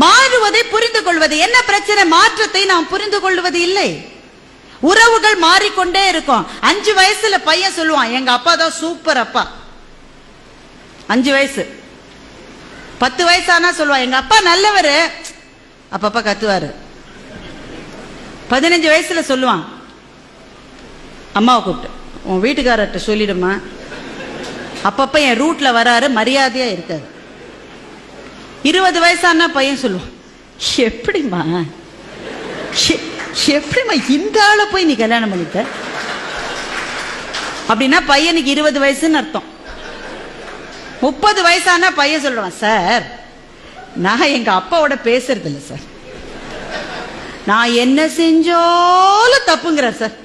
மாறுவதை புரிந்து கொள்வது. என்ன பிரச்சனை? மாற்றத்தை நாம் புரிந்து கொள்வது இல்லை. உறவுகள் மாறிக்கொண்டே இருக்கும். 5 வயசுல பையன் சொல்லுவான், எங்க அப்பா தான் சூப்பர் அப்பா. 5 வயசு. 10 வயசானா சொல்லுவான், எங்க அப்பா நல்லவரு, அப்பப்பா கத்துவாரு. 15 வயசுல சொல்லுவான், அம்மாவை கூப்பிட்டு, உன் வீட்டுக்காரர்கிட்ட சொல்லிடுமா, அப்பப்ப என் ரூட்ல வராரு, மரியாதையா இருக்காரு. 20 வயசானா பையன் சொல்லுவான், எப்படிமா எப்படிமா இந்த ஆளை போய் நீ கல்யாணம் பண்ணிட்ட? அப்படின்னா பையனுக்கு 20 வயசுன்னு அர்த்தம். 30 வயசானா பையன் சொல்றான், சார் நான் எங்க அப்பாவோட பேசுறது இல்லை சார், நான் என்ன செஞ்சாலும் தப்புங்கிறார் சார்,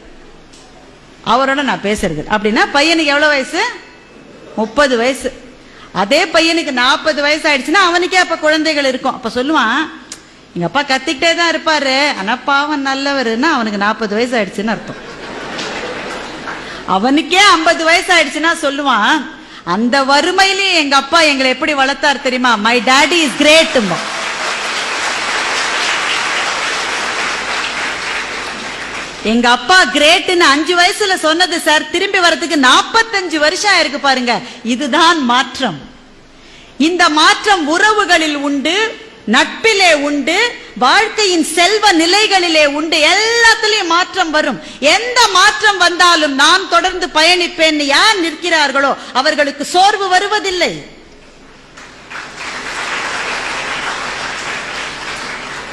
அவரோட நான் பேசுறது. அப்படின்னா பையனுக்கு எவ்வளவு வயசு? 30 வயசு. அதே பையனுக்கு 40 வயசு ஆயிடுச்சுன்னா அவனுக்கே அப்ப குழந்தைகள் இருக்கும். அப்ப சொல்லுவான், எங்க அப்பா கத்திக்கிட்டே தான் இருப்பாரு, ஆனா பாவம் நல்லவருன்னா அவனுக்கு 40 வயசு ஆயிடுச்சுன்னு அர்த்தம். அவனுக்கே 50 வயசு ஆயிடுச்சுன்னா சொல்லுவான், அந்த வறுமையிலேயே எங்க அப்பா எங்களை எப்படி வளர்த்தார் தெரியுமா, மை டாடி இஸ் கிரேட். எங்க அப்பா கிரேட்னு 5 வயசுல சொன்னது சார், திரும்பி வரதுக்கு 45 வருஷம் ஆயிருக்கு பாருங்க. இதுதான் மாற்றம். இந்த மாற்றம் உறவுகளில் உண்டு, நட்பிலே உண்டு, வாழ்க்கையின் செல்வ நிலைகளிலே உண்டு. எல்லாத்திலையும் மாற்றம் வரும். எந்த மாற்றம் வந்தாலும் நான் தொடர்ந்து பயணிப்பேன் யார் நிற்கிறார்களோ அவர்களுக்கு சோர்வு வருவதில்லை.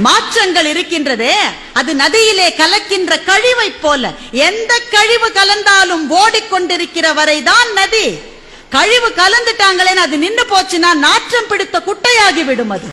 மாற்றங்கள் இருக்கின்றதே, அது நதியிலே கலக்கின்ற கழிவை போல. எந்த கழிவு கலந்தாலும் ஓடிக்கொண்டிருக்கிற வரைதான் நதி. கழிவு கலந்துட்டாங்களே, அது நின்று போச்சுன்னா நாற்றம் பிடித்த குட்டையாகி விடும். அது